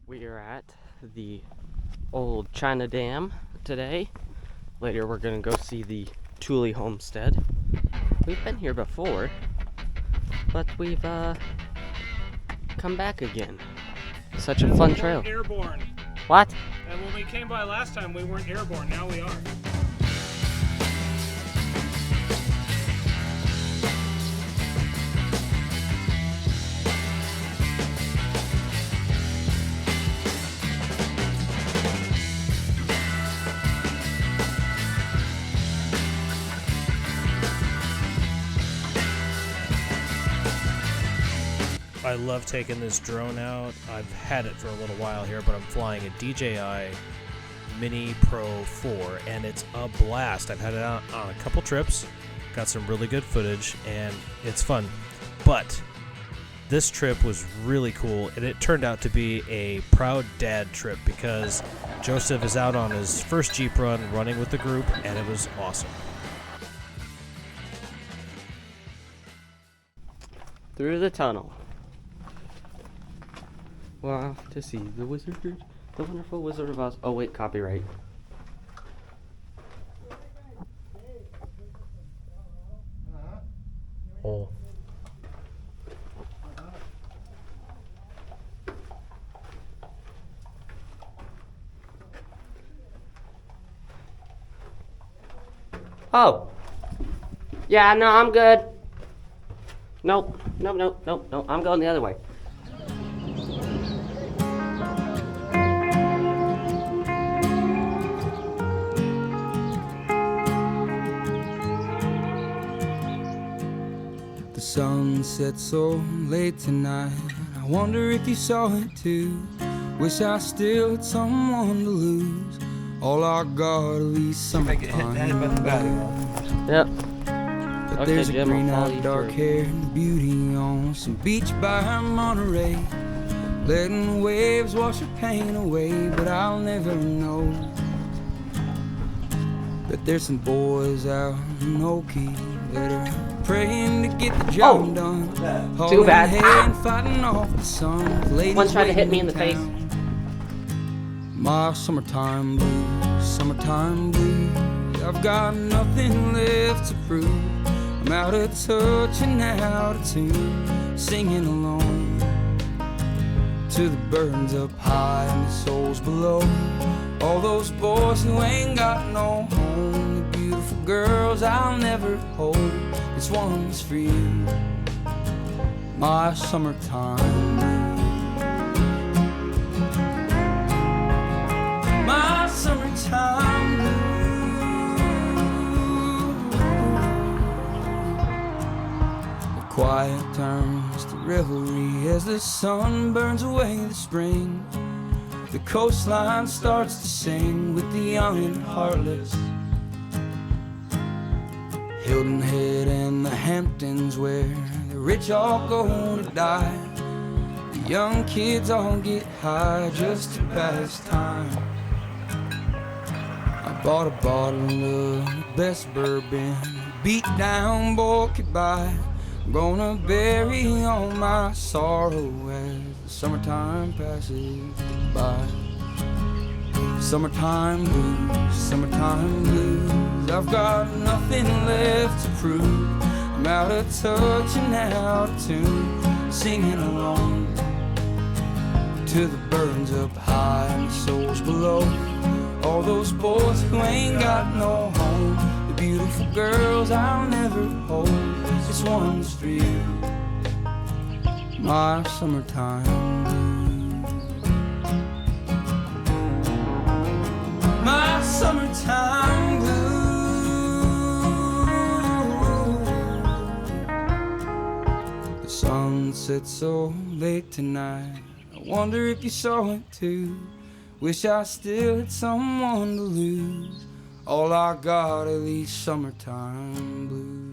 We are at the old China Dam today. Later we're going to go see the Tule Homestead. We've been here before, but we've come back again. Such a fun trail. Airborne. What? And when we came by last time, we weren't airborne. Now we are. I love taking this drone out. I've had it for a little while here, but I'm flying a DJI Mini Pro 4, and it's a blast. I've had it out on a couple trips, got some really good footage, and it's fun. But this trip was really cool, and it turned out to be a proud dad trip because Joseph is out on his first Jeep run running with the group, and it was awesome. Through the tunnel. We're off to see the wonderful Wizard of Oz. Oh wait, copyright. Oh. Oh. Yeah, no, I'm good. Nope. Nope. I'm going the other way. The sun sets so late tonight. I wonder if you saw it too. Wish I still had someone to lose. All I got at least summertime. Yep. But Okay, there's a Jim, I'll follow green-eyed, you dark-haired beauty on some beach by Monterey, letting the waves wash her pain away. But I'll never know that there's some boys out in Okie that are praying to get the job done. Too bad. And fighting off the sun. Ladies One tried to hit me in the waiting face. town. My summertime blues. I've got nothing left to prove. I'm out of touch and out of tune, singing along to the birds up high and the souls below. All those boys who ain't got no home, the beautiful girls I'll never hold. This one's for you, my summertime blues. My summertime blues. The quiet turns to revelry as the sun burns away the spring. The coastline starts to sing with the young and heartless. Hilton Head and the Hamptons, where the rich all go to die. The young kids all get high just to pass time. I bought a bottle of the best bourbon, beat down boy could buy. I'm gonna bury all my sorrow as the summertime passes by. Summertime blues. I've got nothing left to prove. I'm out of touch and out of tune, singing along to the birds up high and the souls below. All those boys who ain't got no home, the beautiful girls I'll never hold. This one's for you, my summertime blues. My summertime blues. The sun sets so late tonight. I wonder if you saw it too. Wish I still had someone to lose. All I got are these summertime blues.